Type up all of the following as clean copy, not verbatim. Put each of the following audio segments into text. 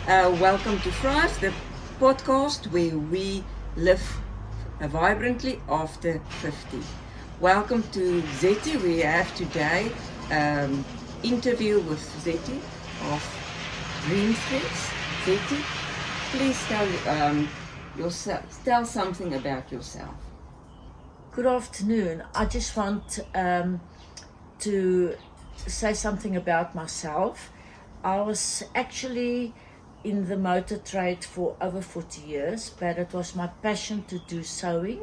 Welcome to Thrive, the podcast where we live vibrantly after 50. Welcome to Zettie. We have today interview with Zettie of Seamstress. Zettie, please tell something about yourself. Good afternoon. I just want to say something about myself. I was actually in the motor trade for over 40 years, but it was my passion to do sewing,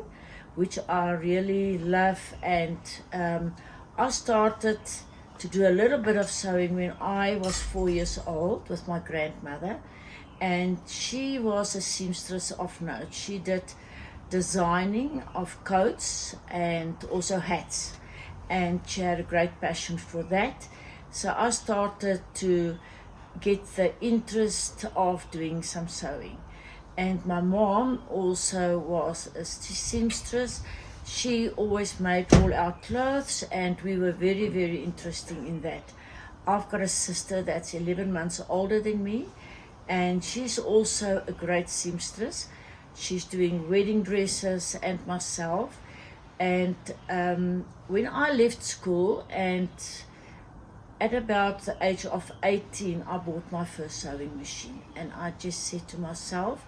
which I really love. And I started to do a little bit of sewing when I was 4 years old with my grandmother, and she was a seamstress of note. She did designing of coats and also hats, and she had a great passion for that. So I started to get the interest of doing some sewing. And my mom also was a seamstress. She always made all our clothes, and we were very, very interested in that. I've got a sister that's 11 months older than me, and she's also a great seamstress. She's doing wedding dresses and myself. And when I left school, and at about the age of 18, I bought my first sewing machine, and I just said to myself,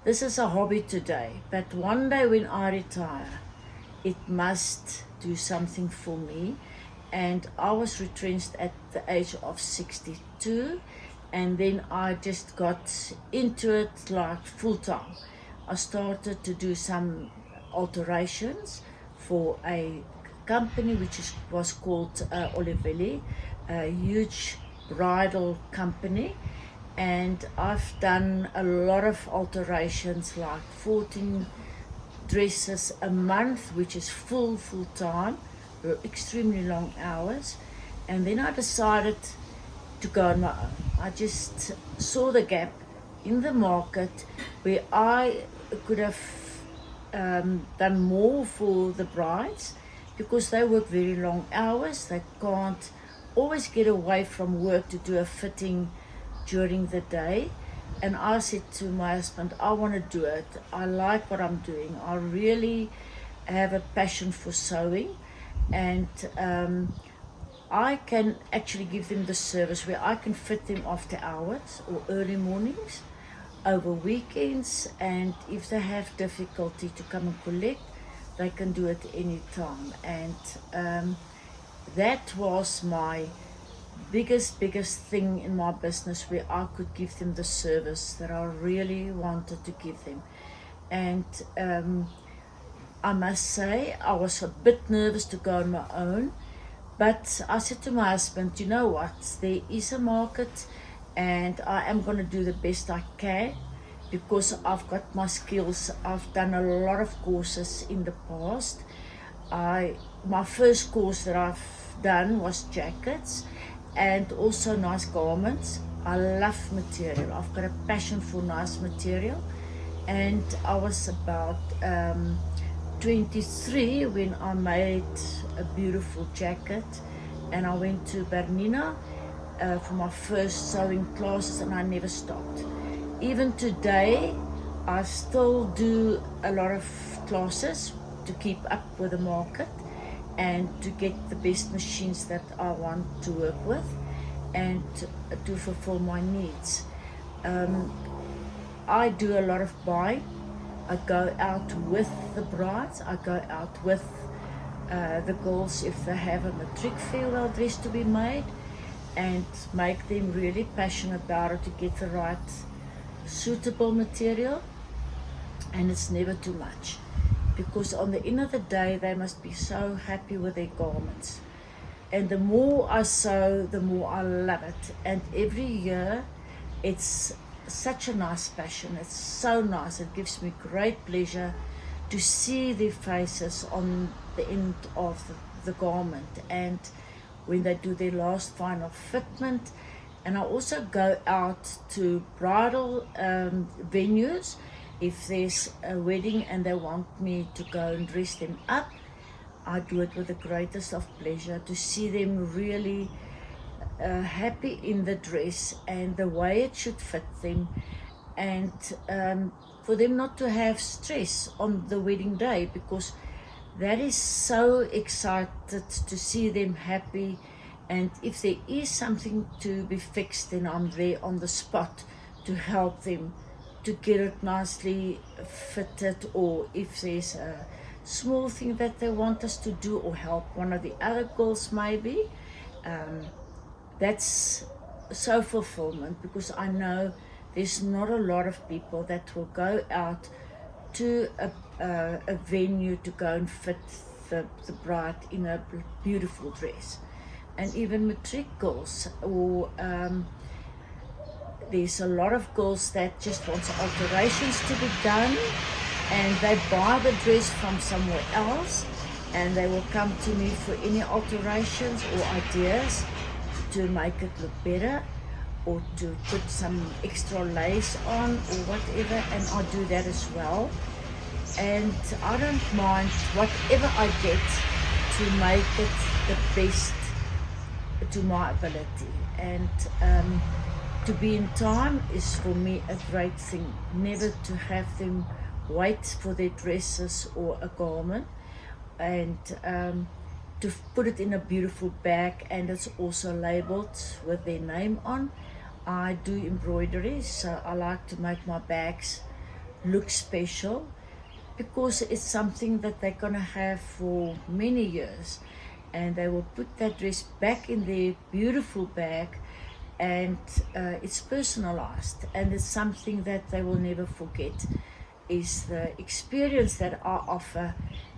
this is a hobby today, but one day when I retire, it must do something for me. And I was retrenched at the age of 62, and then I just got into it like full time. I started to do some alterations for a company which was called Olivelli, a huge bridal company, and I've done a lot of alterations, like 14 dresses a month, which is full time, extremely long hours. And then I decided to go on my own. I just saw the gap in the market where I could have done more for the brides, because they work very long hours. They can't always get away from work to do a fitting during the day. And I said to my husband, I want to do it. I like what I'm doing. I really have a passion for sewing, and I can actually give them the service where I can fit them after hours or early mornings, over weekends, and if they have difficulty to come and collect, they can do it any time. And that was my biggest thing in my business, where I could give them the service that I really wanted to give them. And I must say, I was a bit nervous to go on my own, but I said to my husband, you know what, there is a market, and I am going to do the best I can, because I've got my skills. I've done a lot of courses in the past. My first course that I've done was jackets and also nice garments. I love material. I've got a passion for nice material. And I was about 23 when I made a beautiful jacket, and I went to Bernina for my first sewing classes, and I never stopped. Even today, I still do a lot of classes to keep up with the market and to get the best machines that I want to work with, and to fulfill my needs. I do a lot of buying. I go out with the brides. I go out with the girls if they have a matric farewell dress to be made, and make them really passionate about it, to get the right suitable material. And it's never too much, because on the end of the day, they must be so happy with their garments. And the more I sew, the more I love it. And every year, it's such a nice passion. It's so nice. It gives me great pleasure to see their faces on the end of the garment, and when they do their last final fitment. And I also go out to bridal venues. If there's a wedding and they want me to go and dress them up, I do it with the greatest of pleasure, to see them really happy in the dress and the way it should fit them, and for them not to have stress on the wedding day, because that is so excited to see them happy. And if there is something to be fixed, then I'm there on the spot to help them to get it nicely fitted, or if there's a small thing that they want us to do or help one of the other girls maybe. That's so fulfillment, because I know there's not a lot of people that will go out to a venue to go and fit the bride in a beautiful dress. And even matric girls, or there's a lot of girls that just want alterations to be done, and they buy the dress from somewhere else, and they will come to me for any alterations or ideas to make it look better, or to put some extra lace on or whatever, and I do that as well. And I don't mind whatever I get to make it the best to my ability. And to be in time is for me a great thing. Never to have them wait for their dresses or a garment, and to put it in a beautiful bag, and it's also labeled with their name on. I do embroidery, so I like to make my bags look special, because it's something that they're gonna have for many years, and they will put that dress back in their beautiful bag, and it's personalized, and it's something that they will never forget, is the experience that I offer,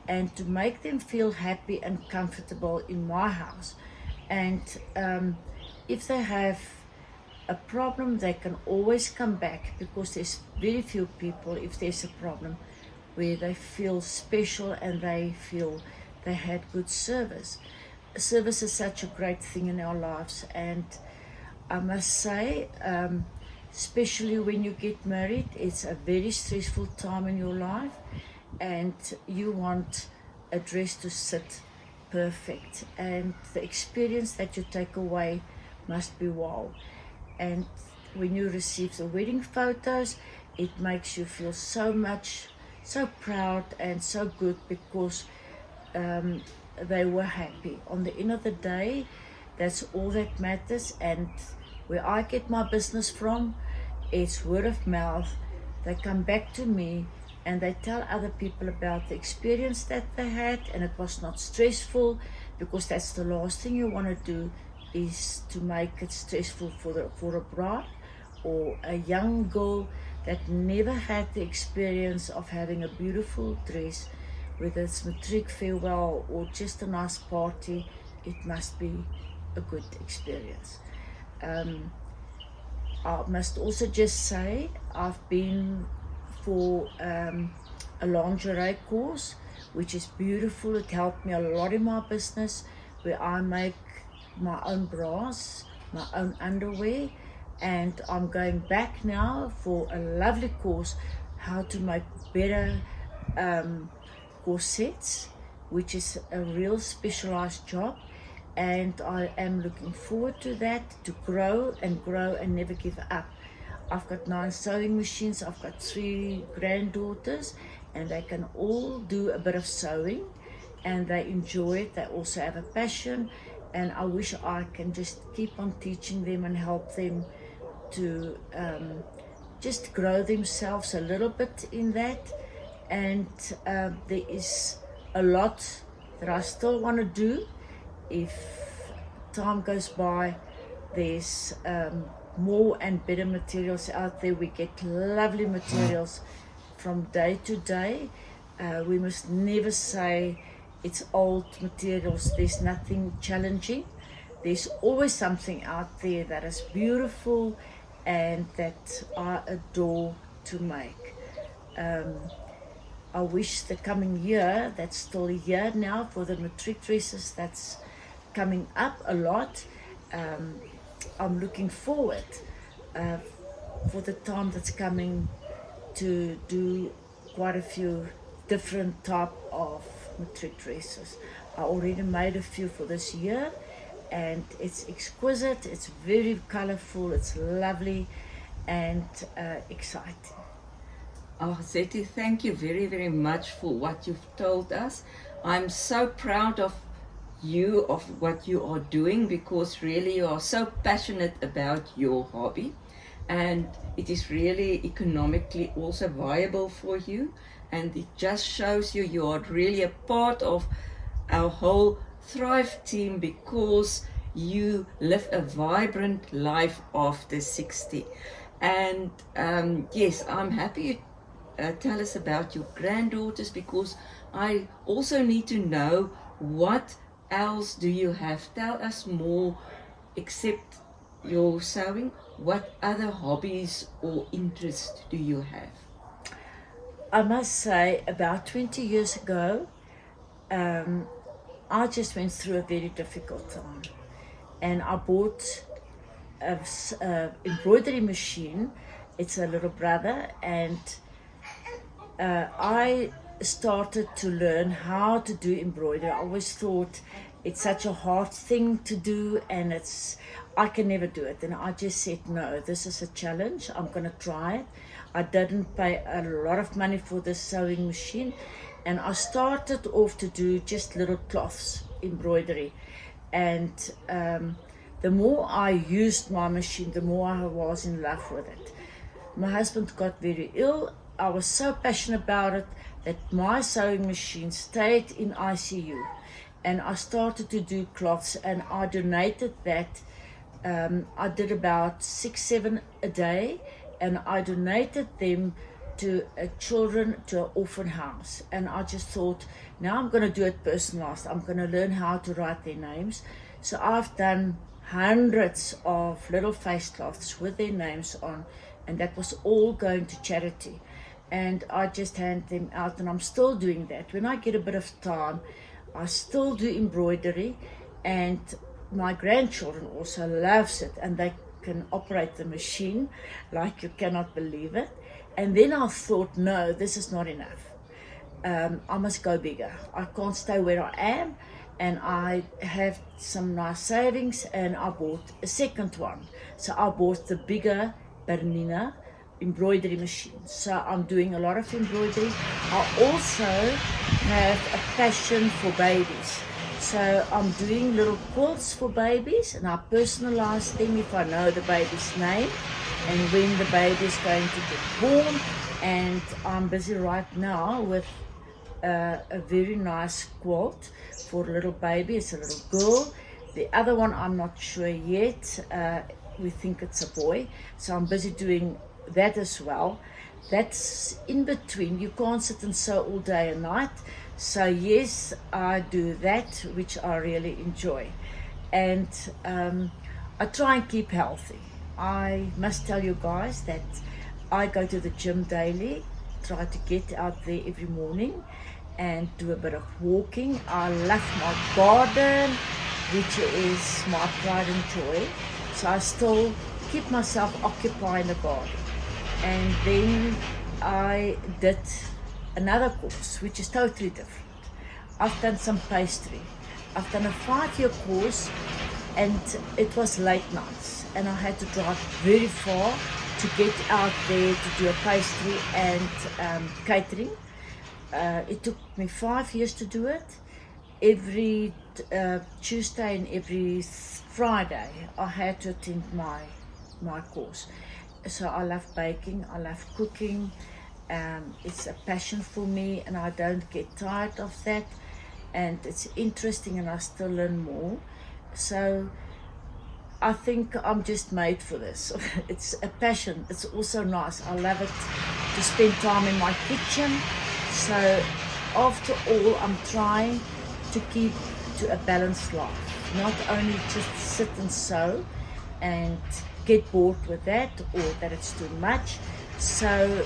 and to make them feel happy and comfortable in my house. And if they have a problem, they can always come back, because there's very few people, if there's a problem, where they feel special and they feel they had good service. Service is such a great thing in our lives, and I must say, especially when you get married, it's a very stressful time in your life, and you want a dress to sit perfect, and the experience that you take away must be wow. And when you receive the wedding photos, it makes you feel so proud and so good, because they were happy. On the end of the day, that's all that matters. And where I get my business from, it's word of mouth. They come back to me and they tell other people about the experience that they had, and it was not stressful, because that's the last thing you want to do, is to make it stressful for a bride or a young girl that never had the experience of having a beautiful dress, whether it's matric farewell or just a nice party. It must be a good experience. I must also just say, I've been for a lingerie course, which is beautiful. It helped me a lot in my business, where I make my own bras, my own underwear, and I'm going back now for a lovely course, how to make better corsets, which is a real specialized job, and I am looking forward to that, to grow and never give up. I've got 9 sewing machines, I've got 3 granddaughters, and they can all do a bit of sewing, and they enjoy it. They also have a passion, and I wish I can just keep on teaching them and help them to just grow themselves a little bit in that. And there is a lot that I still want to do. If time goes by, there's more and better materials out there. We get lovely materials from day to day. We must never say it's old materials. There's nothing challenging. There's always something out there that is beautiful and that I adore to make. I wish the coming year, that's still a year now for the matric dresses, that's coming up a lot. I'm looking forward for the time that's coming to do quite a few different type of matric dresses. I already made a few for this year, and it's exquisite, it's very colorful, it's lovely and exciting. Oh, Zettie, thank you very, very much for what you've told us. I'm so proud of you, of what you are doing, because really you are so passionate about your hobby, and it is really economically also viable for you, and it just shows you are really a part of our whole Thrive team, because you live a vibrant life after 60. And yes, I'm happy tell us about your granddaughters, because I also need to know what else do you have. Tell us more, except your sewing. What other hobbies or interests do you have? I must say, about 20 years ago, I just went through a very difficult time, and I bought a embroidery machine. It's a little brother, and I started to learn how to do embroidery. I always thought it's such a hard thing to do, and I can never do it. And I just said, no, this is a challenge. I'm going to try it. I didn't pay a lot of money for this sewing machine, and I started off to do just little cloths, embroidery. And the more I used my machine, the more I was in love with it. My husband got very ill. I was so passionate about it that my sewing machine stayed in ICU, and I started to do cloths, and I donated that. I did about 6-7 a day, and I donated them to children, to an orphan house. And I just thought, now I'm going to do it personalized. I'm going to learn how to write their names. So I've done hundreds of little face cloths with their names on, and that was all going to charity. And I just hand them out, and I'm still doing that. When I get a bit of time, I still do embroidery, and my grandchildren also loves it, and they can operate the machine like you cannot believe it. And then I thought, no, this is not enough. I must go bigger. I can't stay where I am. And I have some nice savings, and I bought a second one. So I bought the bigger Bernina embroidery machine. So I'm doing a lot of embroidery. I also have a passion for babies. So I'm doing little quilts for babies, and I personalize them if I know the baby's name and when the baby is going to get born. And I'm busy right now with a very nice quilt for a little baby. It's a little girl. The other one I'm not sure yet. We think it's a boy. So I'm busy doing that as well. That's in between. You can't sit and sew all day and night. So yes, I do that, which I really enjoy. And I try and keep healthy. I must tell you guys that I go to the gym daily, try to get out there every morning and do a bit of walking. I love my garden, which is my pride and joy. So I still keep myself occupied in the garden. And then I did another course, which is totally different. I've done some pastry. I've done a 5-year course, and it was late nights, and I had to drive very far to get out there to do a pastry and catering. It took me 5 years to do it. Every Tuesday and every Friday I had to attend my course. So I love baking, I love cooking. It's a passion for me, and I don't get tired of that, and it's interesting, and I still learn more. So I think I'm just made for this. It's a passion. It's also nice. I love it to spend time in my kitchen. So after all, I'm trying to keep to a balanced life, not only just sit and sew and get bored with that, or that it's too much. So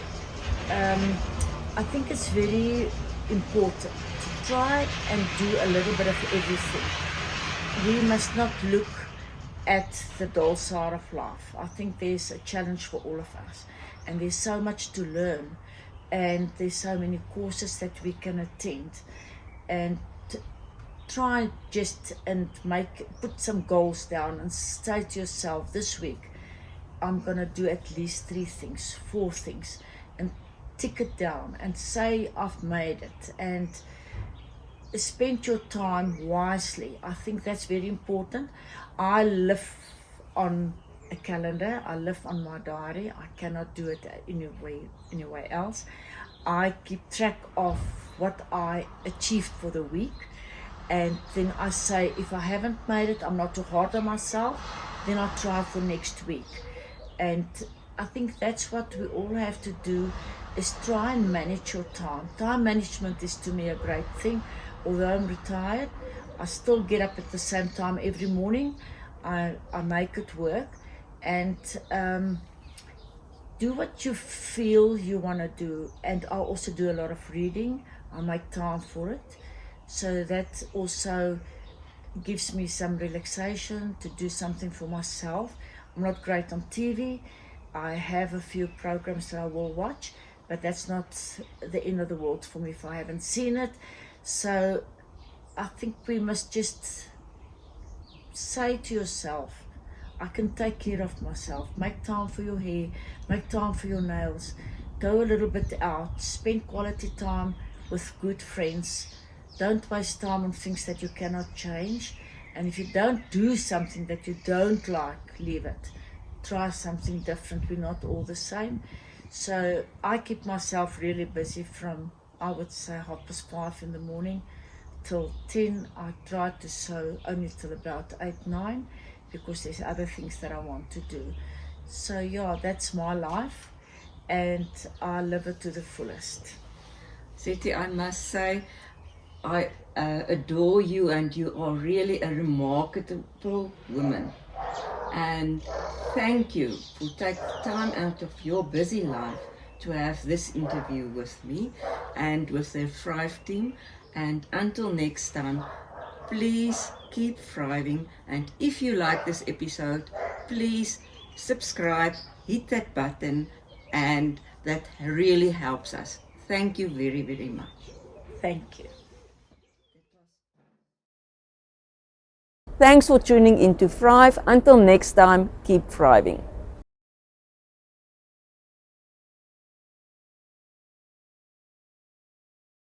I think it's very important to try and do a little bit of everything. We must not look at the dull side of life. I think there's a challenge for all of us, and there's so much to learn, and there's so many courses that we can attend. And try just and put some goals down and say to yourself, this week I'm gonna do at least 3 things, 4 things, and tick it down and say I've made it, and spend your time wisely. I think that's very important. I live on a calendar, I live on my diary. I cannot do it anywhere else. I keep track of what I achieved for the week, and then I say if I haven't made it, I'm not too hard on myself, then I'll try for next week. And I think that's what we all have to do, is try and manage your time. Time management is to me a great thing. Although I'm retired, I still get up at the same time every morning. I make it work, and do what you feel you want to do. And I also do a lot of reading. I make time for it, so that also gives me some relaxation, to do something for myself. I'm not great on TV. I have a few programs that I will watch, but that's not the end of the world for me if I haven't seen it. So I think we must just say to yourself, I can take care of myself. Make time for your hair, make time for your nails, go a little bit out, spend quality time with good friends. Don't waste time on things that you cannot change. And if you don't do something that you don't like, leave it. Try something different. We're not all the same. So I keep myself really busy from, I would say, 5:30 in the morning till 10. I try to sew only till about 8, 9, because there's other things that I want to do. So yeah, that's my life, and I live it to the fullest. Zettie, I must say, I adore you, and you are really a remarkable woman. And thank you for taking time out of your busy life to have this interview with me and with the Thrive team. And until next time, please keep thriving. And if you like this episode, please subscribe, hit that button, and that really helps us. Thank you very, very much. Thank you. Thanks for tuning in to Thrive. Until next time, keep thriving.